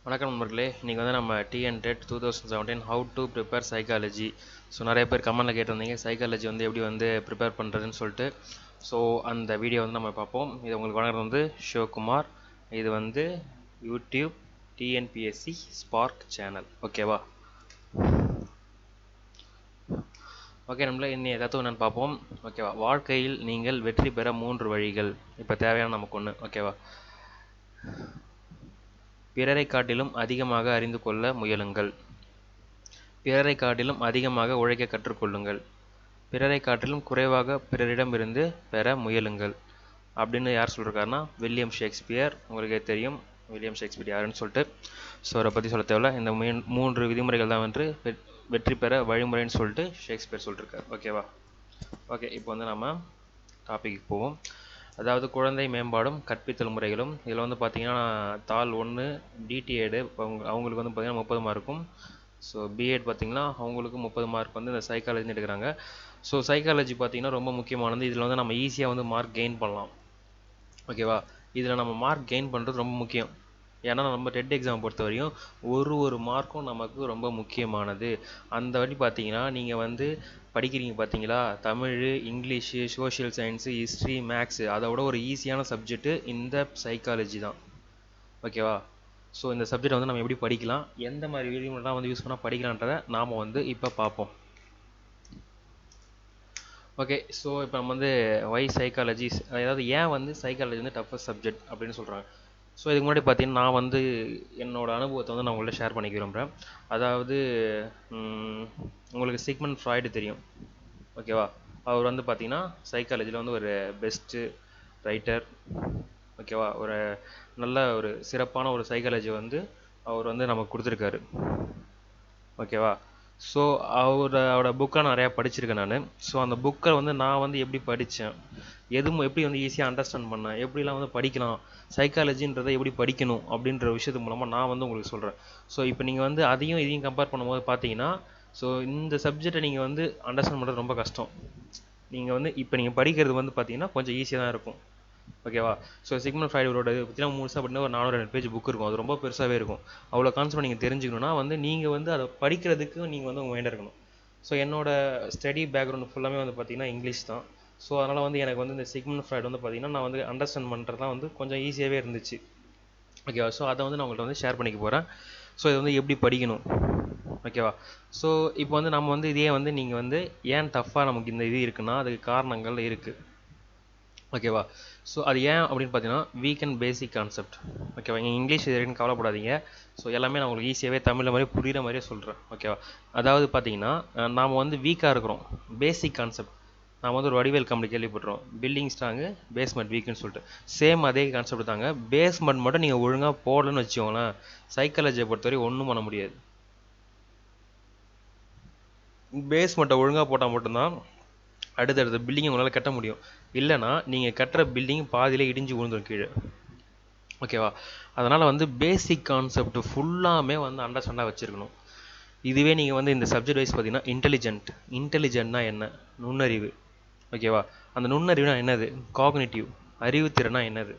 வணக்கம் நண்பர்களே, இன்றைக்கி வந்து நம்ம TNTET 2017 how to prepare psychology. So நிறைய பேர் கமெண்டில் கேட்டிருந்தீங்க சைக்காலஜி வந்து எப்படி வந்து ப்ரிப்பேர் பண்ணுறதுன்னு சொல்லிட்டு. ஸோ அந்த வீடியோ வந்து நம்ம பார்ப்போம். இது உங்களுக்கு வழங்குறது வந்து சிவகுமார். இது வந்து யூடியூப் டிஎன்பிஎஸ்சி ஸ்பார்க் சேனல். ஓகேவா? ஓகே நம்மளே இன்னும் ஏதாவது என்னென்னு பார்ப்போம். ஓகேவா? வாழ்க்கையில் நீங்கள் வெற்றி பெற 3 வழிகள். இப்போ தேவையான நமக்கு ஒன்று. ஓகேவா? பிறரை காட்டிலும் அதிகமாக அறிந்து கொள்ள முயலுங்கள். பிறரை காட்டிலும் அதிகமாக உழைக்க கற்றுக்கொள்ளுங்கள். பிறரை காட்டிலும் குறைவாக பிறரிடமிருந்து பெற முயலுங்கள். அப்படின்னு யார் சொல்லியிருக்காருன்னா வில்லியம் ஷேக்ஸ்பியர். உங்களுக்கே தெரியும் வில்லியம் ஷேக்ஸ்பியர் யாருன்னு சொல்லிட்டு. ஸோ அவரை பற்றி சொல்ல தேவையில்ல. இந்த 3 விதிமுறைகள் தான் வந்து வெற்றி பெற வழிமுறைன்னு சொல்லிட்டு ஷேக்ஸ்பியர் சொல்லியிருக்காரு. ஓகேவா? ஓகே, இப்போ வந்து நம்ம டாபிக் போவோம். அதாவது குழந்தை மேம்பாடும் கற்பித்தல் முறைகளும். இதில் வந்து பார்த்தீங்கன்னா தாள் 1 டிடிஎடு அவங்களுக்கு வந்து பார்த்தீங்கன்னா 30 மார்க்கும். ஸோ பிஎட் பார்த்தீங்கன்னா அவங்களுக்கு 30 மார்க் வந்து இந்த சைக்காலஜின்னு எடுக்கிறாங்க. ஸோ சைக்காலஜி பார்த்தீங்கன்னா ரொம்ப முக்கியமானது. இதில் வந்து நம்ம ஈஸியாக வந்து மார்க் கெயின் பண்ணலாம். ஓகேவா? இதில் நம்ம மார்க் கெயின் பண்ணுறது ரொம்ப முக்கியம். ஏன்னா நம்ம டெட் எக்ஸாம் பொறுத்த வரையும் ஒரு மார்க்கும் நமக்கு ரொம்ப முக்கியமானது. அந்த வழி பார்த்தீங்கன்னா நீங்கள் வந்து படிக்கிறீங்க பார்த்தீங்களா, Tamil, English, social science, history, maths, அதை விட ஒரு ஈஸியான சப்ஜெக்ட்டு இந்த சைக்காலஜி தான். ஓகேவா? ஸோ இந்த சப்ஜெக்ட் வந்து நம்ம எப்படி படிக்கலாம், எந்த மாதிரி விதிமுறைலாம் வந்து யூஸ் பண்ணால் படிக்கலான்றதை நாம் வந்து இப்போ பார்ப்போம். ஓகே, ஸோ இப்போ நம்ம வந்து ஒய் சைக்காலஜி, அதாவது ஏன் வந்து சைக்காலஜி வந்து டஃபஸ்ட் சப்ஜெக்ட் அப்படின்னு சொல்கிறாங்க. ஸோ இதுக்கு முன்னாடி பார்த்தீங்கன்னா நான் வந்து என்னோடய அனுபவத்தை வந்து நான் உங்கள்கிட்ட ஷேர் பண்ணிக்க விரும்புகிறேன். அதாவது உங்களுக்கு சிக்மண்ட் ஃப்ராய்டு தெரியும். ஓகேவா? அவர் வந்து பார்த்தீங்கன்னா சைக்காலஜியில் வந்து ஒரு பெஸ்ட்டு ரைட்டர். ஓகேவா? ஒரு நல்ல ஒரு சிறப்பான ஒரு சைக்காலஜி வந்து அவர் வந்து நமக்கு கொடுத்துருக்காரு. ஓகேவா? ஸோ அவரோட புக்கை நிறையா படிச்சிருக்கேன் நான். ஸோ அந்த புக்கை வந்து நான் வந்து எப்படி படித்தேன், எப்படி வந்து ஈஸியாக அண்டர்ஸ்டாண்ட் பண்ணேன், எப்படிலாம் வந்து படிக்கலாம், சைக்காலஜின்றதை எப்படி படிக்கணும் அப்படின்ற விஷயத்து மூலமாக நான் வந்து உங்களுக்கு சொல்கிறேன். ஸோ இப்போ நீங்கள் வந்து அதையும் இதையும் கம்பேர் பண்ணும்போது பார்த்தீங்கன்னா, ஸோ இந்த சப்ஜெக்டை நீங்கள் வந்து அண்டர்ஸ்டாண்ட் பண்ணுறது ரொம்ப கஷ்டம். நீங்கள் வந்து இப்போ நீங்கள் படிக்கிறது வந்து பார்த்தீங்கன்னா கொஞ்சம் ஈஸியாக தான் இருக்கும். ஓகேவா? ஸோ சிக்மண்ட் ஃப்ராய்டோட பார்த்தீங்கன்னா முழுசாக பார்த்தீங்கன்னா ஒரு 400 பேஜ் புக் இருக்கும். அது ரொம்ப பெருசாகவே இருக்கும். அவ்வளோ கான்செப்ட் நீங்கள் தெரிஞ்சுக்கணுன்னா வந்து நீங்கள் வந்து அதை படிக்கிறதுக்கு நீங்கள் வந்து உங்கள் மைண்டாக இருக்கணும். ஸோ என்னோட ஸ்டடி பேக்ரவுண்ட் ஃபுல்லாமே வந்து பார்த்தீங்கன்னா இங்கிலீஷ் தான். ஸோ அதனால் வந்து எனக்கு வந்து இந்த சிக்மண்ட் ஃப்ராய்டு வந்து பார்த்தீங்கன்னா நான் வந்து அண்டர்ஸ்டாண்ட் பண்ணுறதுலாம் வந்து கொஞ்சம் ஈஸியாகவே இருந்துச்சு. ஓகேவா? ஸோ அதை வந்து நான் உங்கள்கிட்ட வந்து ஷேர் பண்ணிக்க போகிறேன். ஸோ இது வந்து எப்படி படிக்கணும். ஓகேவா? ஸோ இப்போ வந்து நம்ம வந்து இதே வந்து நீங்கள் வந்து ஏன் டஃப்பாக நமக்கு இந்த இது இருக்குன்னா அதுக்கு காரணங்கள் இருக்குது. ஓகேவா? ஸோ அது ஏன் அப்படின்னு பார்த்தீங்கன்னா வீக் அண்ட் பேசிக் கான்செப்ட். ஓகேவா? இங்கே இங்கிலீஷ் இது வரைக்கும் கவலைப்படாதீங்க. ஸோ எல்லாமே நான் உங்களுக்கு ஈஸியாகவே தமிழில் மாதிரி புரிகிற மாதிரியே சொல்கிறேன். ஓகேவா? அதாவது பார்த்தீங்கன்னா நாம் வந்து வீக்காக இருக்கிறோம். பேசிக் கான்செப்ட் நாம் வந்து ஒரு வடிவேல் கம்பெனி கேள்விப்பட்டுறோம், பில்டிங் ஸ்ட்ராங்கு பேஸ்மெண்ட் வீக்குன்னு சொல்லிட்டு. சேம் அதே கான்செப்ட் தாங்க. பேஸ்மெண்ட் மட்டும் நீங்கள் ஒழுங்காக போடலன்னு வச்சுக்கோங்களேன், சைக்காலஜியை பொறுத்தவரை ஒன்றும் பண்ண முடியாது. பேஸ்மெண்ட்டை ஒழுங்காக போட்டால் மட்டும்தான் அடுத்தடுத்த பில்டிங் உங்களால் கட்ட முடியும். இல்லைனா நீங்கள் கட்டுற பில்டிங் பாதியிலே இடிஞ்சு விழுந்துடும் கீழே. ஓகேவா? அதனால் வந்து பேசிக் கான்செப்ட் ஃபுல்லாமே வந்து அண்டர்ஸ்டாண்டாக வச்சுருக்கணும். இதுவே நீங்கள் வந்து இந்த சப்ஜெக்ட் வைஸ் பார்த்தீங்கன்னா இன்டெலிஜென்ட்னா என்ன, நுண்ணறிவு. ஓகேவா? அந்த நுண்ணறிவுனா என்னது, காக்னிட்டிவ் அறிவுத்திறனா என்னது,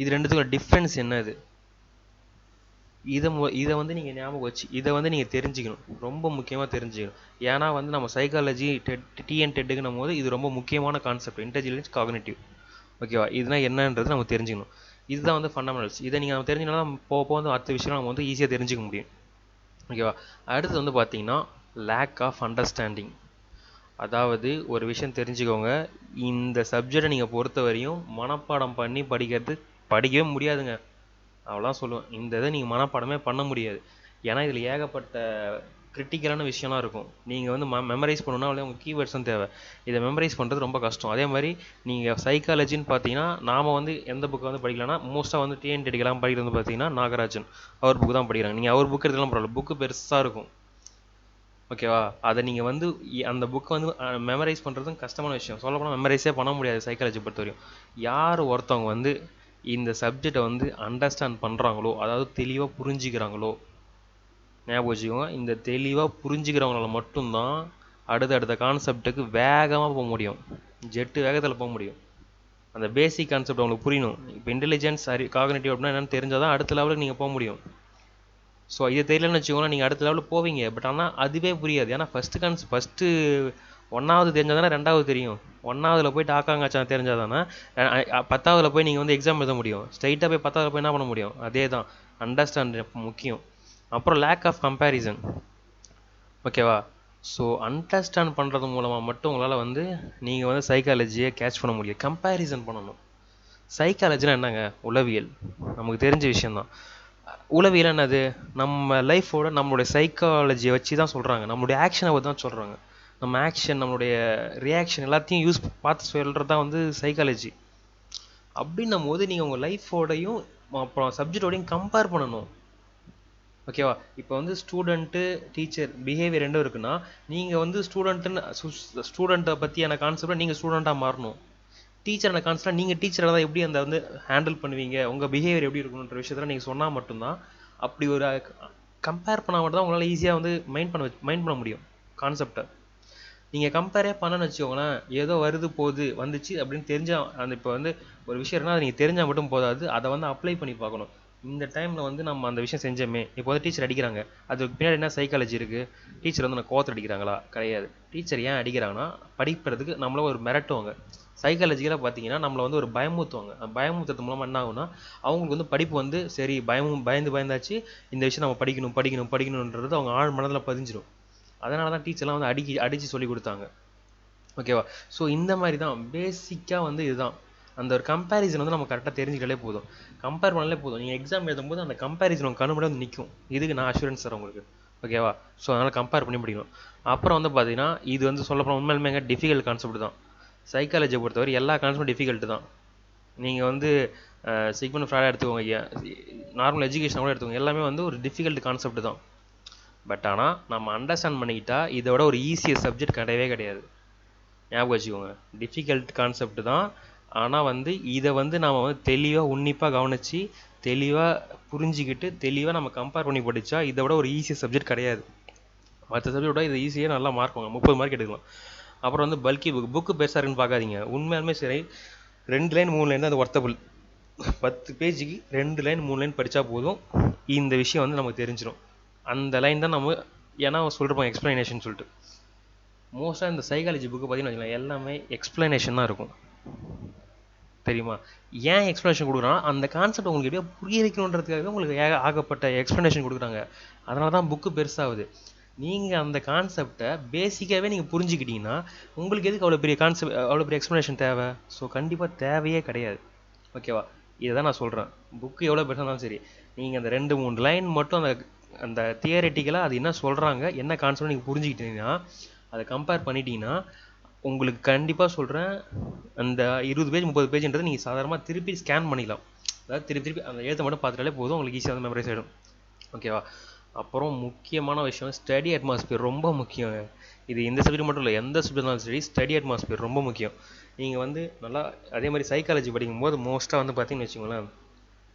இது ரெண்டுத்துக்கும் டிஃப்ரென்ஸ் என்னது, இதை வந்து நீங்கள் ஞாபகம் வச்சு இதை வந்து நீங்கள் தெரிஞ்சுக்கணும். ரொம்ப முக்கியமாக தெரிஞ்சுக்கணும். ஏன்னா வந்து நம்ம சைக்காலஜி டிஎன்டெட்டுக்குன்னும் போது இது ரொம்ப முக்கியமான கான்செப்ட், இன்டெலிஜென்ஸ் காக்னிட்டிவ். ஓகேவா? இதுனா என்னன்றது நம்ம தெரிஞ்சுக்கணும். இதுதான் வந்து ஃபண்டமெண்டல்ஸ். இதை நீங்கள் நம்ம தெரிஞ்சுனா தான் போக வந்து அடுத்த விஷயம் நம்ம வந்து ஈஸியாக தெரிஞ்சுக்க முடியும். ஓகேவா? அடுத்து வந்து பார்த்தீங்கன்னா லேக் ஆஃப் அண்டர்ஸ்டாண்டிங். அதாவது ஒரு விஷயம் தெரிஞ்சுக்கோங்க, இந்த சப்ஜெக்டை நீங்கள் பொறுத்த வரையும் மனப்பாடம் பண்ணி படிக்கவே முடியாதுங்க. அவ்வளோதான் சொல்லுவேன். இந்த இதை நீங்கள் மனப்பாடமே பண்ண முடியாது. ஏன்னா இதில் ஏகப்பட்ட கிரிட்டிக்கலான விஷயம்லாம் இருக்கும். நீங்கள் வந்து மெமரைஸ் பண்ணணுன்னா அவ்வளோ உங்கள் கீவேர்ட்ஸும் தேவை. இதை மெமரைஸ் பண்ணுறது ரொம்ப கஷ்டம். அதே மாதிரி நீங்கள் சைக்காலஜின்னு பார்த்தீங்கன்னா நாம் வந்து எந்த புக்கை வந்து படிக்கலாம்னா மோஸ்ட்டாக வந்து டிஎன்டிடிக்கெல்லாம் படிக்கிறது வந்து பார்த்தீங்கன்னா நாகராஜன் அவர் புக்கு தான் படிக்கிறாங்க. நீங்கள் அவர் புக்கு எடுத்துலாம் பரவாயில்ல, புக்கு பெருசாக இருக்கும். ஓகேவா? அதை நீங்கள் வந்து அந்த புக்கை வந்து மெமரைஸ் பண்ணுறதும் கஷ்டமான விஷயம். சொல்லப்போனால் மெமரைஸே பண்ண முடியாது சைக்காலஜி பொறுத்த வரையும். யார் ஒருத்தவங்க வந்து இந்த சப்ஜெக்டை வந்து அண்டர்ஸ்டாண்ட் பண்ணுறாங்களோ, அதாவது தெளிவாக புரிஞ்சிக்கிறாங்களோ, ஞாபகம் வச்சுக்கோங்க, இந்த தெளிவாக புரிஞ்சுக்கிறவங்களால மட்டும்தான் அடுத்த கான்செப்டுக்கு வேகமாக போக முடியும். ஜெட்டு வேகத்தில் போக முடியும். அந்த பேசிக் கான்செப்ட் உங்களுக்கு புரியணும். இப்போ இன்டெலிஜென்ஸ் காக்னிட்டிவ் அப்படின்னா என்னென்னு தெரிஞ்சால் தான் அடுத்த லெவலுக்கு நீங்கள் போக முடியும். ஸோ இது தெரியலன்னு வச்சுக்கோங்களேன், நீங்கள் அடுத்த லெவலில் போவீங்க. பட் ஆனால் அதுவே புரியாது. ஏன்னா ஃபஸ்ட்டு ஒன்றாவது தெரிஞ்சால் தானே ரெண்டாவது தெரியும். ஒன்றாவதுல போயிட்டு ஆக்காங்காச்சான் தெரிஞ்சால் தானே 10ஆவதுல போய் நீங்கள் வந்து எக்ஸாம் எழுத முடியும். ஸ்ட்ரைட்டாக போய் 10ஆவதுல போய் என்ன பண்ண முடியும்? அதே தான். அண்டர்ஸ்டாண்ட் முக்கியம். அப்புறம் லேக் ஆஃப் கம்பேரிசன். ஓகேவா? ஸோ அண்டர்ஸ்டாண்ட் பண்ணுறது மூலமாக மட்டும் உங்களால் வந்து நீங்கள் வந்து சைக்காலஜியை கேட்ச் பண்ண முடியும். கம்பேரிசன் பண்ணணும். சைக்காலஜினா என்னங்க? உளவியல். நமக்கு தெரிஞ்ச விஷயந்தான். உளவியல் என்னது? நம்ம லைஃபோட நம்மளுடைய சைக்காலஜியை வச்சு தான் சொல்கிறாங்க. நம்மளுடைய ஆக்ஷனை பற்றி தான் சொல்கிறாங்க. நம்ம ஆக்ஷன், நம்மளுடைய ரியாக்ஷன் எல்லாத்தையும் பார்த்து சொல்கிறது தான் வந்து சைக்காலஜி. அப்படின்னும் போது நீங்கள் உங்கள் லைஃபோடையும் அப்புறம் சப்ஜெக்டோடையும் கம்பேர் பண்ணணும். ஓகேவா? இப்போ வந்து ஸ்டூடெண்ட்டு டீச்சர் பிஹேவியர் ரெண்டும் இருக்குன்னா, நீங்கள் வந்து ஸ்டூடெண்ட்டை பற்றியான கான்செப்டை நீங்கள் ஸ்டூடெண்ட்டாக மாறணும். டீச்சரான கான்செப்டாக நீங்கள் டீச்சராக தான் எப்படி அந்த வந்து ஹேண்டில் பண்ணுவீங்க, உங்கள் பிஹேவியர் எப்படி இருக்கணுன்ற விஷயத்தில் நீங்கள் சொன்னால் மட்டும்தான், அப்படி ஒரு கம்பேர் பண்ணால் மட்டும் தான் உங்களால் ஈஸியாக வந்து மைண்ட் பண்ண முடியும் கான்செப்டை. நீங்கள் கம்பேரே பண்ணணும்னு வச்சுக்கோங்களேன், ஏதோ வருது போகுது வந்துச்சு அப்படின்னு தெரிஞ்சால், அந்த இப்போ வந்து ஒரு விஷயம் இருக்குன்னா அதை நீங்கள் தெரிஞ்சால் மட்டும் போதாது, அதை வந்து அப்ளை பண்ணி பார்க்கணும். இந்த டைமில் வந்து நம்ம அந்த விஷயம் செஞ்சோமே, இப்போ வந்து டீச்சர் அடிக்கிறாங்க, அதுக்கு பின்னாடி என்ன சைக்காலஜி இருக்குது? டீச்சர் வந்து நான் கோவத்தில் அடிக்கிறாங்களா? கிடையாது. டீச்சர் ஏன் அடிக்கிறாங்கன்னா, படிக்கிறதுக்கு நம்மள ஒரு மிரட்டுவாங்க. சைக்காலஜிக்கலாக பார்த்தீங்கன்னா நம்மளை வந்து ஒரு பயமுறுத்துவாங்க. பயமுறுத்துறது மூலமாக என்ன ஆகுனா, அவங்களுக்கு வந்து படிப்பு வந்து சரி பயந்தாச்சு, இந்த விஷயம் நம்ம படிக்கணுன்றது அவங்க ஆழ் மனதில் பதிஞ்சிடும். அதனால தான் டீச்சர்லாம் வந்து அடித்து சொல்லி கொடுத்தாங்க. ஓகேவா? ஸோ இந்த மாதிரி தான் பேசிக்காக வந்து இதுதான். அந்த ஒரு கம்பேரிசன் வந்து நம்ம கரெக்டாக தெரிஞ்சுக்கிட்டாலே போதும். கம்பேர் பண்ணாலே போதும். நீங்கள் எக்ஸாம் எழுதும்போது அந்த கம்பேரிசன் உங்கள் கண்ணு வந்து நிற்கும். இதுக்கு நான் அஷூரன்ஸ் தரேன் உங்களுக்கு. ஓகேவா? ஸோ அதனால் கம்பேர் பண்ணி படிக்கணும். அப்புறம் வந்து பார்த்தீங்கன்னா, இது வந்து சொல்லப்போனால் உண்மையிலுமே டிஃபிகல்ட் கான்செப்ட் தான். சைக்காலஜியை பொறுத்தவரை எல்லா கான்செப்டும் டிஃபிகல்ட்டு தான். நீங்கள் வந்து சிக்மண்ட் ஃப்ராய்டை எடுத்துக்கோங்க, நார்மல் எஜுகேஷன் கூட எடுத்துக்கோங்க, எல்லாமே வந்து ஒரு டிஃபிகல்ட் கான்செப்ட் தான். பட் ஆனால் நம்ம அண்டர்ஸ்டாண்ட் பண்ணிக்கிட்டா இதோட ஒரு ஈஸியர் சப்ஜெக்ட் கிடையவே கிடையாது. ஞாபகம் வச்சுக்கோங்க. டிஃபிகல்ட் கான்செப்ட் தான். ஆனால் வந்து இதை வந்து நாம் வந்து தெளிவாக உன்னிப்பாக கவனித்து தெளிவாக புரிஞ்சிக்கிட்டு தெளிவாக நம்ம கம்பேர் பண்ணி படித்தா இதை விட ஒரு ஈஸியர் சப்ஜெக்ட் கிடையாது. மற்ற சப்ஜெக்டோட இது ஈஸியாக நல்லா மார்க் வாங்க, 30 மார்க் எடுக்கலாம். அப்புறம் வந்து பல்கி புக்கு பெருசாக இருக்குன்னு பார்க்காதீங்க. உண்மையாலுமே சரி, 2 லைன் 3 லைன் தான் அது ஒர்த்தபிள். 10 பேஜுக்கு 2 லைன் 3 லைன் படித்தா போதும், இந்த விஷயம் வந்து நமக்கு தெரிஞ்சிடும். அந்த லைன் தான் நம்ம ஏன்னா சொல்லிருப்போம் எக்ஸ்பிளனேஷன் சொல்லிட்டு. மோஸ்ட்டாக இந்த சைக்காலஜி புக்கு பார்த்தீங்கன்னா வச்சுக்கலாம், எல்லாமே எக்ஸ்பிளனேஷன் தான் இருக்கும். தெரியுமா? ஏன் எக்ஸ்ப்ளனேஷன் கொடுக்குறாங்கன்னா, அந்த கான்செப்ட் உங்களுக்கு எப்படியா புரிய வைக்கணுன்றதுக்காக உங்களுக்கு ஆகப்பட்ட எக்ஸ்ப்ளனேஷன் கொடுக்குறாங்க. அதனால தான் புக்கு பெருசாகுது. நீங்கள் அந்த கான்செப்டை பேசிக்காகவே நீங்கள் புரிஞ்சுக்கிட்டீங்கன்னா உங்களுக்கு எதுக்கு அவ்வளோ பெரிய கான்செப்ட், அவ்வளோ பெரிய எக்ஸ்ப்ளனேஷன் தேவை? ஸோ கண்டிப்பாக தேவையே கிடையாது. ஓகேவா? இதை தான் நான் சொல்கிறேன். புக்கு எவ்வளோ பெருசாக இருந்தாலும் சரி, நீங்கள் அந்த 2-3 லைன் மட்டும் அந்த அந்த தியரட்டிக்கலாக அது என்ன சொல்கிறாங்க, என்ன கான்செப்ட் நீங்கள் புரிஞ்சுக்கிட்டீங்கன்னா, அதை கம்பேர் பண்ணிட்டீங்கன்னா உங்களுக்கு கண்டிப்பாக சொல்கிறேன், அந்த 20 பேஜ் 30 பேஜ்ன்றது நீங்கள் சாதாரணமாக திருப்பி ஸ்கேன் பண்ணிக்கலாம். அதாவது திருப்பி அந்த எழுத்தை மட்டும் பார்த்துட்டாலே போதும், உங்களுக்கு ஈஸியாக வந்து மெமரைஸ் ஆகிடும். ஓகேவா? அப்புறம் முக்கியமான விஷயம் ஸ்டடி அட்மாஸ்பியர் ரொம்ப முக்கியம். இது இந்த சப்ஜெக்ட் மட்டும் இல்லை, எந்த சப்ஜெக்ட் இருந்தாலும் சரி ஸ்டடி அட்மாஸ்பியர் ரொம்ப முக்கியம். நீங்கள் வந்து நல்லா அதே மாதிரி சைக்காலஜி படிக்கும்போது மோஸ்ட்டாக வந்து பார்த்தீங்கன்னு வச்சுக்கோங்களேன்,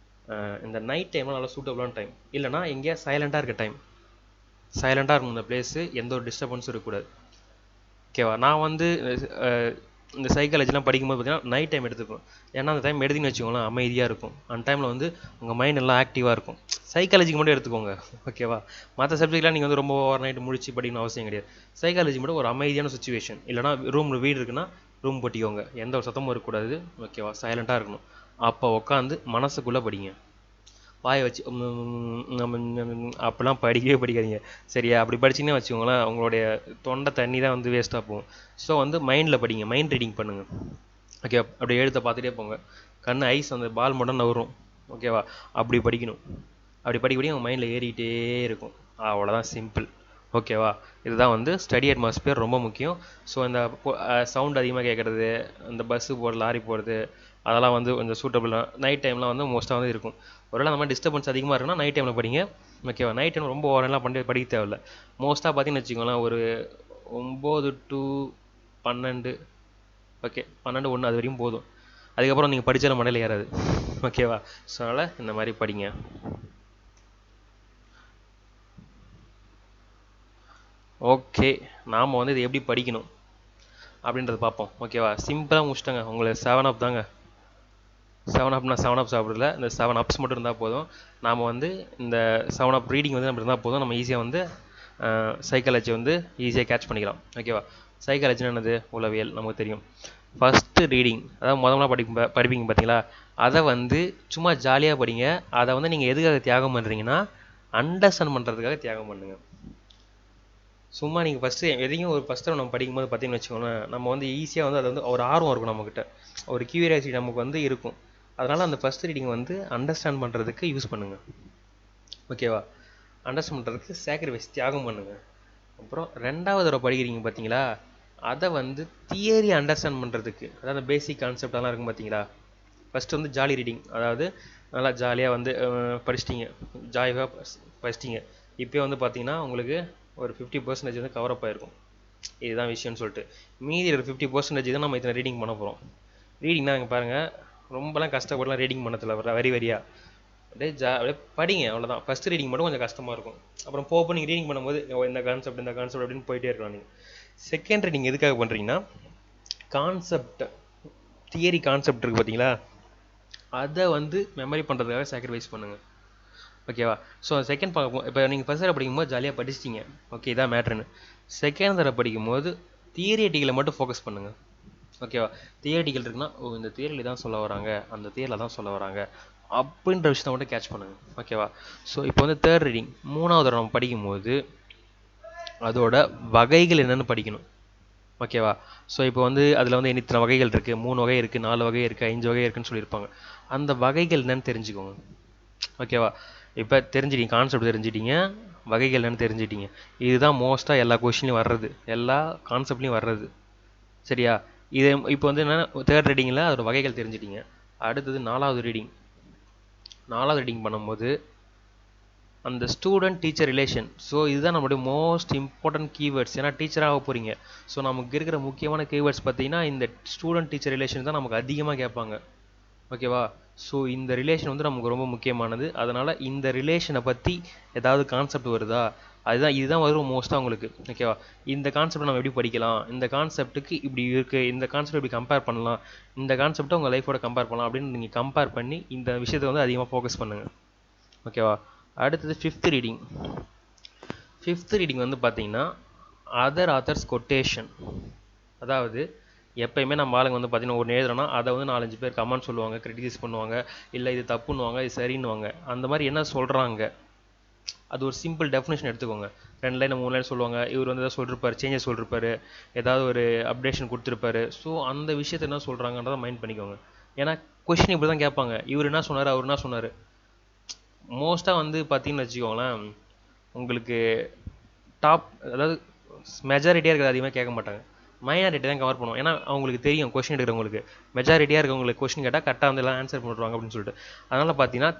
இந்த நைட் டைம்லாம் நல்லா சூட்டபுளான டைம், இல்லைனா எங்கேயா சைலண்ட்டாக இருக்க டைம். சைலண்ட்டாக இருக்கும் இந்த பிளேஸு, எந்த ஒரு டிஸ்டர்பன்ஸும் இருக்கக்கூடாது. ஓகேவா? நான் வந்து இந்த சைக்காலஜிலாம் படிக்கும்போது பார்த்தீங்கன்னா நைட் டைம் எடுத்துக்கும். ஏன்னா அந்த டைம் எடுத்துன்னு வச்சுக்கோங்களேன் அமைதியாக இருக்கும். அந்த டைமில் வந்து உங்கள் மைண்ட் எல்லாம் ஆக்டிவாக இருக்கும். சைக்காலஜிக்கு மட்டும் எடுத்துக்கோங்க. ஓகேவா? மற்ற சப்ஜெக்ட்லாம் நீங்கள் வந்து ரொம்ப ஓவர் நைட் முடிச்சு படிக்கணும் அவசியம் கிடையாது. சைக்காலஜி மட்டும் ஒரு அமைதியான சுச்சுவேஷன், இல்லைனா வீடு இருக்குன்னா ரூம் போட்டிக்கோங்க, எந்த ஒரு சத்தமும் இருக்கக்கூடாது. ஓகேவா? சைலண்ட்டாக இருக்கணும். அப்போ உட்காந்து மனசுக்குள்ளே படிங்க. வாயை வச்சு அப்படிலாம் படிக்கவே படிக்காதீங்க. சரியா? அப்படி படிச்சிங்கன்னா வச்சுக்கோங்களேன், உங்களுடைய தொண்டை தண்ணி தான் வந்து வேஸ்ட்டாக போகும். ஸோ வந்து மைண்டில் படிங்க, மைண்ட் ரீடிங் பண்ணுங்கள். ஓகே, அப்படி எழுத பார்த்துட்டே போங்க. கண் ஐஸ் அந்த பால் மட்டும் நவரும். ஓகேவா? அப்படி படிக்கணும். அப்படி படிக்க உங்கள் மைண்டில் ஏறிக்கிட்டே இருக்கும். அவ்வளோதான், சிம்பிள். ஓகேவா? இதுதான் வந்து ஸ்டடி அட்மாஸ்பியர் ரொம்ப முக்கியம். ஸோ இந்த சவுண்ட் அதிகமாக கேட்குறது, இந்த பஸ்ஸு போகிறது, லாரி போகிறது, அதெல்லாம் வந்து கொஞ்சம் சூட்டபுளாக நைட் டைம்லாம் வந்து மோஸ்ட்டாக வந்து இருக்கும். ஒருவேளை அந்த மாதிரி டிஸ்டர்பன்ஸ் அதிகமாக இருக்குன்னா நைட் டைமில் படிங்க. ஓகேவா? நைட் டைம் ரொம்ப ஓவரெல்லாம் படிக்க தேவையில்ல. மோஸ்ட்டாக பார்த்தீங்கன்னு வச்சுக்கோங்களேன், ஒரு 9 to 12, ஓகே 12, 1 அது வரையும் போதும். அதுக்கப்புறம் நீங்கள் படித்தாலும் மண்டையில் ஏறாது. ஓகேவா? ஸோ அதனால் இந்த மாதிரி படிங்க. ஓகே, நாம் வந்து இது எப்படி படிக்கணும் அப்படின்றத பார்ப்போம். ஓகேவா? சிம்பிளாக முடிச்சிட்டங்க, உங்களுக்கு 7 up தாங்க. 7 அப்னா 7 அப் சாப்பிடல, இந்த 7 அப்ஸ் மட்டும் இருந்தால் போதும். நாம் வந்து இந்த 7 அப் ரீடிங் வந்து நம்ம இருந்தால் போதும், நம்ம ஈஸியாக வந்து சைக்காலஜி வந்து ஈஸியாக கேட்ச் பண்ணிக்கலாம். ஓகேவா? சைக்காலஜினா என்னது? உளவியல், நமக்கு தெரியும். ஃபஸ்ட்டு ரீடிங், அதாவது முதல்ல படிப்பீங்க பார்த்தீங்களா, அதை வந்து சும்மா ஜாலியாக படிங்க. அதை வந்து நீங்கள் எதுக்காக தியாகம் பண்ணுறீங்கன்னா, அண்டர்ஸ்டாண்ட் பண்ணுறதுக்காக தியாகம் பண்ணுங்க. சும்மா நீங்கள் ஃபஸ்ட்டு எதையும் ஒரு ஃபஸ்ட்டு நம்ம படிக்கும்போது பார்த்தீங்கன்னு வச்சுக்கோங்களேன், நம்ம வந்து ஈஸியாக வந்து அதை வந்து ஒரு ஆர்வம் இருக்கும் நம்மக்கிட்ட, ஒரு கியூரியாசிட்டி நமக்கு வந்து இருக்கும். அதனால் அந்த ஃபஸ்ட் ரீடிங் வந்து அண்டர்ஸ்டாண்ட் பண்ணுறதுக்கு யூஸ் பண்ணுங்கள். ஓகேவா? அண்டர்ஸ்டாண்ட் பண்ணுறதுக்கு சாக்ரிஃபைஸ், தியாகம் பண்ணுங்கள். அப்புறம் 2வது தடவை படிக்கிறீங்க பார்த்தீங்களா, அதை வந்து தியரி அண்டர்ஸ்டாண்ட் பண்ணுறதுக்கு, அதாவது பேசிக் கான்செப்ட் அதெல்லாம் இருக்கும் பார்த்தீங்களா. ஃபஸ்ட்டு வந்து ஜாலி ரீடிங், அதாவது நல்லா ஜாலியாக வந்து படிச்சிட்டிங்க, ஜாலியாக படிச்சிட்டிங்க. இப்போயே வந்து பார்த்தீங்கன்னா உங்களுக்கு ஒரு 50% வந்து கவரப் ஆகிருக்கும், இதுதான் விஷயம்னு சொல்லிட்டு. மீதி ஒரு 50% தான் நம்ம இத்தனை ரீடிங் பண்ண போகிறோம். ரீடிங்னா இங்கே பாருங்கள், ரொம்பலாம் கஷ்டப்படலாம் ரீடிங் பண்ணதில்ல, வரியாக அப்படியே படிங்க, அவ்வளோதான். ஃபஸ்ட் ரீடிங் மட்டும் கொஞ்சம் கஷ்டமாக இருக்கும். அப்புறம் போக நீங்கள் ரீடிங் பண்ணும்போது இந்த கான்செப்ட் அப்படின்னு போயிட்டே இருக்கலாம் நீங்கள். செகண்ட் ரீடிங் எதுக்காக பண்ணுறீங்கன்னா, கான்செப்ட், தியரி கான்செப்ட் இருக்குது பார்த்தீங்களா, அதை வந்து மெமரி பண்ணுறதுக்காக சாக்ரிஃபைஸ் பண்ணுங்கள். ஓகேவா? ஸோ செகண்ட் பார்க்கும், இப்போ நீங்கள் ஃபஸ்ட் தடவை படிக்கும்போது ஜாலியாக படிச்சிட்டிங்க, ஓகே, இதான் மேட்ருன்னு. செகண்ட் தடவை படிக்கும்போது தியரிட்டிகளை மட்டும் ஃபோக்கஸ் பண்ணுங்கள். ஓகேவா? தியரிட்டிக்கல் இருக்குன்னா, ஓ இந்த தியரியில் தான் சொல்ல வராங்க, அந்த தியரியில் தான் சொல்ல வராங்க அப்படின்ற விஷயத்தை மட்டும் கேட்ச் பண்ணுங்கள். ஓகேவா? ஸோ இப்போ வந்து தேர்ட் ரீடிங், 3வது தடவை நம்ம படிக்கும்போது அதோட வகைகள் என்னென்னு படிக்கணும். ஓகேவா? ஸோ இப்போ வந்து அதில் வந்து இத்தனை வகைகள் இருக்குது, 3 வகை இருக்குது, 4 வகை இருக்குது, 5 வகை இருக்குன்னு சொல்லியிருப்பாங்க. அந்த வகைகள் என்னன்னு தெரிஞ்சுக்கோங்க. ஓகேவா? இப்போ தெரிஞ்சிட்டீங்க, கான்செப்ட் தெரிஞ்சிட்டீங்க, வகைகள் என்னன்னு தெரிஞ்சிட்டீங்க. இதுதான் மோஸ்ட்டாக எல்லா கொஷின்லையும் வர்றது, எல்லா கான்செப்ட்லையும் வர்றது. சரியா? இது இப்போ வந்து என்னென்னா, தேர்ட் ரீடிங்கில் அதோட வகைகள் தெரிஞ்சிட்டீங்க. அடுத்தது 4வது ரீடிங். 4வது ரீடிங் பண்ணும்போது அந்த ஸ்டூடெண்ட் டீச்சர் ரிலேஷன். ஸோ இதுதான் நம்மளுடைய மோஸ்ட் இம்பார்ட்டன்ட் கீவேர்ட்ஸ். ஏன்னா டீச்சராக போகிறீங்க. ஸோ நமக்கு இருக்கிற முக்கியமான கீவேர்ட்ஸ் பார்த்தீங்கன்னா இந்த ஸ்டூடெண்ட் டீச்சர் ரிலேஷன் தான் நமக்கு அதிகமாக கேட்பாங்க. ஓகேவா? ஸோ இந்த ரிலேஷன் வந்து நமக்கு ரொம்ப முக்கியமானது. அதனால் இந்த ரிலேஷனை பற்றி ஏதாவது கான்செப்ட் வருதா, இதுதான் வரும் மோஸ்ட்டாக உங்களுக்கு. ஓகேவா? இந்த கான்செப்டை நம்ம எப்படி படிக்கலாம், இந்த கான்செப்ட்டுக்கு இப்படி இருக்குது, இந்த கான்செப்ட் எப்படி கம்பேர் பண்ணலாம், இந்த கான்செப்டை உங்கள் லைஃபோட கம்பேர் பண்ணலாம் அப்படின்னு நீங்கள் கம்பேர் பண்ணி இந்த விஷயத்தை வந்து அதிகமாக ஃபோக்கஸ் பண்ணுங்கள். ஓகேவா? அடுத்தது ஃபிஃப்த் ரீடிங். ஃபிஃப்த் ரீடிங் வந்து பார்த்தீங்கன்னா அதர் ஆத்தர்ஸ் கொட்டேஷன். அதாவது எப்பயுமே நம்ம ஆளுங்க வந்து பார்த்தீங்கன்னா ஒன்று எழுதுறோன்னா அதை வந்து 4-5 பேர் கமெண்ட் சொல்லுவாங்க, கிரிட்டிசைஸ் பண்ணுவாங்க, இல்லை இது தப்புன்னுவாங்க, இது சரின்னுவாங்க. அந்த மாதிரி என்ன சொல்கிறாங்க, அது ஒரு சிம்பிள் டெஃபினேஷன் எடுத்துக்கோங்க. 2 லைன் 3 லைன் சொல்லுவாங்க, இவர் வந்து எதாவது சொல்லிருப்பாரு, சேஞ்சஸ் சொல்லிருப்பாரு, ஏதாவது ஒரு அப்டேஷன் கொடுத்துருப்பாரு. ஸோ அந்த விஷயத்தை என்ன சொல்கிறாங்கன்றதை மைண்ட் பண்ணிக்கோங்க. ஏன்னா கொஷின் இப்படி தான் கேட்பாங்க, இவர் என்ன சொன்னார், அவர் என்ன சொன்னார். மோஸ்ட்டாக வந்து பார்த்தீங்கன்னு வச்சுக்கோங்களேன், உங்களுக்கு டாப், அதாவது மெஜாரிட்டியாக இருக்கிறது அதிகமாக கேட்க மாட்டாங்க, மைனாரிட்டி தான் கவர் பண்ணுவோம். ஏன்னா அவங்களுக்கு தெரியும் கொஷின் எடுக்கிறவங்களுக்கு மெஜாரிட்டியாக இருக்கவங்களுக்கு கொஷின் கேட்டால் கரெக்டாக வந்து எல்லாம் ஆன்சர் பண்ணுவாங்க அப்படின்னு சொல்லிட்டு. அதனால் பார்த்தீங்கன்னா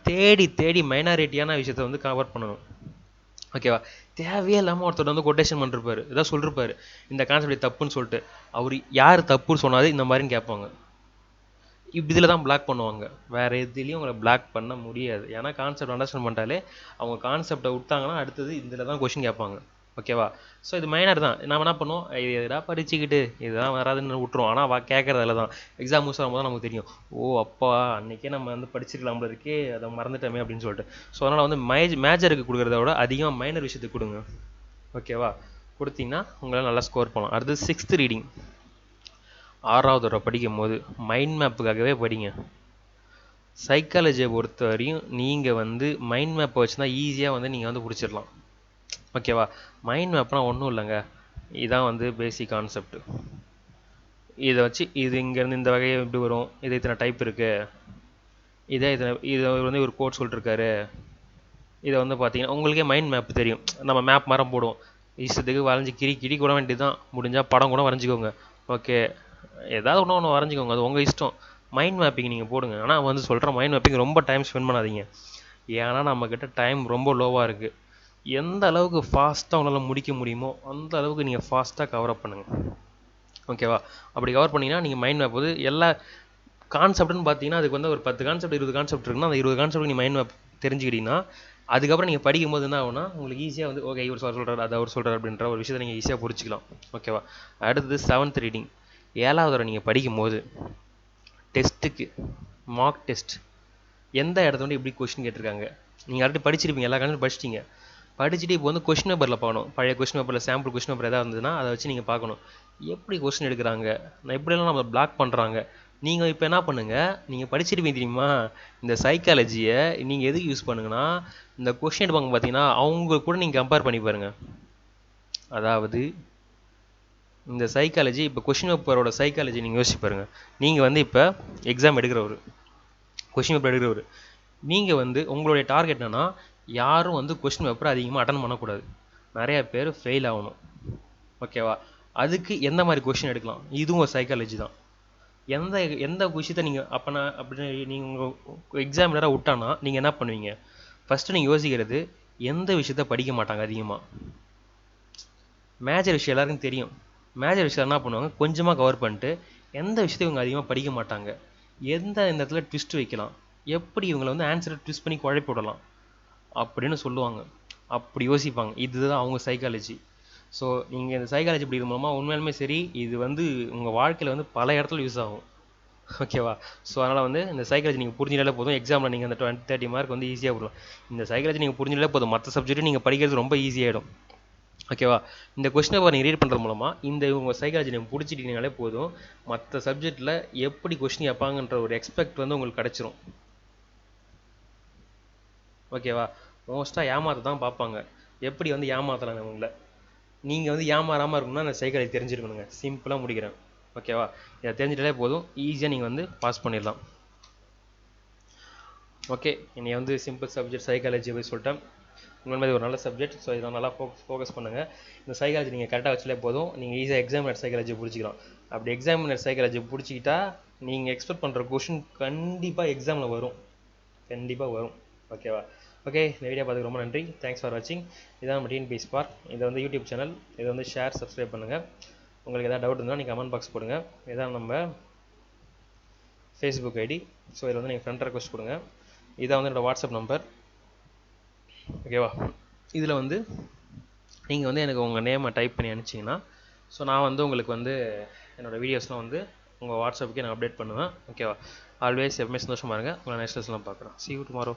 தேடி மைனாரிட்டியான விஷயத்தை வந்து கவர் பண்ணணும். ஓகேவா? தேவையே இல்லாமல் ஒருத்தர் வந்து கொட்டேஷன் பண்ணிருப்பாரு, ஏதாவது சொல்லிருப்பாரு, இந்த கான்செப்ட் தப்புன்னு சொல்லிட்டு. அவர் யார் தப்புன்னு சொன்னாது இந்த மாதிரின்னு கேட்பாங்க. இதில் தான் பிளாக் பண்ணுவாங்க, வேறு எதுலேயும் உங்களை பிளாக் பண்ண முடியாது. ஏன்னா கான்செப்ட் அண்டர்ஸ்டாண்ட் பண்ணிட்டாலே அவங்க கான்செப்டை விட்டாங்கன்னா அடுத்தது இதில் தான் கொஷின் கேட்பாங்க. ஓகேவா? ஸோ இது மைனர் தான். நம்ம என்ன பண்ணுவோம், இது எதாவது படிச்சுக்கிட்டு இதெல்லாம் வராதுன்னு விட்டுருவோம். ஆனால் கேட்குறதில்ல தான் எக்ஸாம் முடிச்சு வரும்போது நமக்கு தெரியும், ஓ அப்பா அன்றைக்கே நம்ம வந்து படிச்சிருக்கலாம் இருக்கே, அதை மறந்துட்டோமே அப்படின்னு சொல்லிட்டு. ஸோ அதனால் வந்து மேஜருக்கு கொடுக்குறத விட அதிகமாக மைனர் விஷயத்துக்கு கொடுங்க. ஓகேவா? கொடுத்தீங்கன்னா உங்களால் நல்லா ஸ்கோர் பண்ணலாம். அடுத்து 6th ரீடிங். 6வது தடவை படிக்கும் போது மைண்ட் மேப்புக்காகவே படிங்க. சைக்காலஜியை பொறுத்த வரையும் நீங்கள் வந்து மைண்ட் மேப்பை வச்சுருந்தா ஈஸியாக வந்து நீங்கள் வந்து பிடிச்சிடலாம். ஓகேவா? மைண்ட் மேப்னால் ஒன்றும் இல்லைங்க, இதுதான் வந்து பேசிக் கான்செப்ட். இதை வச்சு இது இங்கேருந்து இந்த வகையை எப்படி வரும், இது இத்தனை டைப் இருக்குது, இதை வந்து ஒரு கோட் சொல்லிட்டுருக்காரு, இதை வந்து பார்த்தீங்கன்னா உங்களுக்கே மைண்ட் மேப் தெரியும். நம்ம மேப் மரம் போடுவோம், இஷ்டத்துக்கு வரைஞ்சி கிரி கூட வேண்டியது தான், முடிஞ்சால் படம் கூட வரைஞ்சிக்கோங்க. ஓகே, ஏதாவது ஒன்று வரைஞ்சிக்கோங்க, அது உங்கள் இஷ்டம். மைண்ட் மேப்பிங் நீங்கள் போடுங்க. ஆனால் வந்து சொல்கிற மைண்ட் மேப்பிங் ரொம்ப டைம் ஸ்பெண்ட் பண்ணாதீங்க. ஏன்னா நம்மக்கிட்ட டைம் ரொம்ப லோவாக இருக்குது. எந்த அளவுக்கு ஃபாஸ்ட்டாக உங்களால் முடிக்க முடியுமோ அந்த அளவுக்கு நீங்கள் ஃபாஸ்ட்டாக கவரப் பண்ணுங்கள். ஓகேவா? அப்படி கவர் பண்ணிங்கன்னா நீங்கள் மைண்ட் மேப் வந்து எல்லா கான்செப்ட்னு பார்த்தீங்கன்னா அதுக்கு வந்து ஒரு 10 கான்செப்ட் 20 கான்செப்ட் இருக்குன்னா அந்த 20 கான்செப்ட் நீங்கள் மைண்ட் மேப் தெரிஞ்சுக்கிட்டீங்கன்னா அதுக்கப்புறம் நீங்கள் படிக்கும்போது என்ன ஆகுனா உங்களுக்கு ஈஸியாக வந்து ஓகே இவர் சொல்கிறார், அது அவர் சொல்கிறார் அப்படின்ற ஒரு விஷயத்தை நீங்கள் ஈஸியாக புரிஞ்சிக்கலாம். ஓகேவா? அடுத்தது 7th ரீடிங். 7வது நீங்கள் படிக்கும்போது டெஸ்ட்டுக்கு மார்க் டெஸ்ட். எந்த இடத்துல வந்து எப்படி கொஸ்டின் கேட்டிருக்காங்க, நீங்கள் ஆல்ரெடி படிச்சிருப்பீங்க, எல்லா கணக்கும் படிச்சிட்டிங்க. படிச்சுட்டு இப்போ வந்து கொஸ்டின் பேப்பரில் பார்க்கணும். பழைய கொஸ்டின் பேப்பரில் சாம்பிள் கொஸ்டின் பேப்பர் எதாவது இருந்ததுன்னா அதை வச்சு நீங்கள் பார்க்கணும். எப்படி கொஸ்டின் எடுக்கிறாங்க, நான் எப்படியெல்லாம் நம்ம பிளாக் பண்ணுறாங்க. நீங்கள் இப்போ என்ன பண்ணுங்கள், நீங்கள் படிச்சிருப்பீங்க தெரியுமா, இந்த சைக்காலஜியை நீங்கள் எதுக்கு யூஸ் பண்ணுங்கன்னா, இந்த கொஸ்டின் எடுப்பாங்க பார்த்தீங்கன்னா அவங்க கூட நீங்கள் கம்பேர் பண்ணி பாருங்கள். அதாவது இந்த சைக்காலஜி, இப்போ கொஸ்டின் பேப்பரோட சைக்காலஜி நீங்கள் யோசிச்சு பாருங்கள். நீங்கள் வந்து இப்போ எக்ஸாம் எடுக்கிறவர், கொஸ்டின் பேப்பர் எடுக்கிறவர், நீங்கள் வந்து உங்களுடைய டார்கெட் என்னன்னா, யாரும் வந்து கொஸ்டின் பேப்பர் அதிகமாக அட்டன் பண்ணக்கூடாது, நிறைய பேர் ஃபெயில் ஆகணும். ஓகேவா? அதுக்கு எந்த மாதிரி கொஸ்டின் எடுக்கலாம், இதுவும் ஒரு சைக்காலஜி தான். எந்த எந்த விஷயத்த நீங்கள் அப்போனா அப்படி நீங்கள் உங்கள் எக்ஸாமினராக விட்டானா நீங்கள் என்ன பண்ணுவீங்க, ஃபஸ்ட்டு நீங்கள் யோசிக்கிறது எந்த விஷயத்த படிக்க மாட்டாங்க அதிகமாக. மேஜர் விஷயம் எல்லாருக்கும் தெரியும். மேஜர் விஷயம் என்ன பண்ணுவாங்க, கொஞ்சமாக கவர் பண்ணிட்டு எந்த விஷயத்தையும் இவங்க அதிகமாக படிக்க மாட்டாங்க, எந்த இடத்துல ட்விஸ்ட் வைக்கலாம், எப்படி இவங்களை வந்து ஆன்சரை ட்விஸ்ட் பண்ணி குழப்பி விடலாம் அப்படின்னு சொல்லுவாங்க. அப்படி யோசிப்பாங்க. இதுதான் அவங்க சைக்காலஜி. ஸோ நீங்கள் இந்த சைக்காலஜி படிக்கிற மூலமாக உண்மையாலுமே சரி, இது வந்து உங்கள் வாழ்க்கையில் வந்து பல இடத்துல யூஸ் ஆகும். ஓகேவா? ஸோ அதனால் வந்து இந்த சைக்காலஜி நீங்கள் புரிஞ்சினாலே போதும், எக்ஸாமில் நீங்கள் அந்த 20-30 மார்க் வந்து ஈஸியாக போடலாம். இந்த சைக்காலஜி நீங்கள் புரிஞ்சினாலே போதும், மற்ற சப்ஜெக்ட்டும் நீங்கள் படிக்கிறது ரொம்ப ஈஸியாகிடும். ஓகேவா? இந்த கொஸ்டின் பேப்பர் நீங்கள் ரீட் பண்ணுறது மூலமாக இந்த உங்கள் சைக்காலஜி நீங்கள் பிடிச்சிட்டிங்கனாலே போதும், மற்ற சப்ஜெக்டில் எப்படி கொஸ்டின் கேட்பாங்கன்ற ஒரு எக்ஸ்பெக்ட் வந்து உங்களுக்கு கிடச்சிரும். ஓகேவா? மோஸ்ட்டாக ஏமாற்ற தான் பார்ப்பாங்க, எப்படி வந்து ஏமாற்றலாம் உங்களை. நீங்கள் வந்து ஏமாறாமல் இருக்கணும்னா அந்த சைக்காலஜி தெரிஞ்சிருக்கணுங்க. சிம்பிளாக முடிக்கிறேன். ஓகேவா? இதை தெரிஞ்சிட்டாலே போதும், ஈஸியாக நீங்கள் வந்து பாஸ் பண்ணிடலாம். ஓகே, என்னை வந்து சிம்பிள் சப்ஜெக்ட் சைக்காலஜி போய் சொல்லிட்டேன். உண்மையிலே ஒரு நல்ல சப்ஜெக்ட். ஸோ இதை நல்லா ஃபோக்கஸ் பண்ணுங்கள். இந்த சைக்காலஜி நீங்கள் கரெக்டாக வச்சாலே போதும், நீங்கள் ஈஸியாக எக்ஸாமினர் சைக்காலஜி பிடிச்சிக்கலாம். அப்படி எக்ஸாமினர் சைக்காலஜி பிடிச்சிக்கிட்டா நீங்கள் எக்ஸ்பெக்ட் பண்ணுற கொஷின் கண்டிப்பாக எக்ஸாமில் வரும், கண்டிப்பாக வரும். ஓகேவா? ஓகே, இந்த வீடியோ பார்த்துக்கு ரொம்ப நன்றி. தேங்க்ஸ் ஃபார் வாட்சிங். இதான் நம்ம டிஎன்பிஎஸ்சி ஸ்பார்க். இதை வந்து யூடியூப் சேனல், இதை வந்து ஷேர், சப்ஸ்கிரைப் பண்ணுங்கள். உங்களுக்கு எதாவது டவுட் இருந்தால் நீங்கள் கமெண்ட் பாக்ஸ் போடுங்க. இதான் நம்ம ஃபேஸ்புக் ஐடி. ஸோ இதில் வந்து நீங்கள் ஃப்ரெண்ட் ரெக்வஸ்ட் கொடுங்க. இதான் வந்து என்னோடய வாட்ஸ்அப் நம்பர். ஓகேவா? இதில் வந்து நீங்கள் வந்து எனக்கு உங்கள் நேமை டைப் பண்ணி அனுப்பிச்சிங்கன்னா, ஸோ நான் வந்து உங்களுக்கு வந்து என்னோடய வீடியோஸ்லாம் வந்து உங்கள் வாட்ஸ்அப்புக்கே நான் அப்டேட் பண்ணுவேன். ஓகேவா? ஆல்வேஸ் எப்பவுமே சந்தோஷமாக இருங்க. உங்களை நெக்ஸ்ட் லெசனில் பார்க்குறேன். See you tomorrow.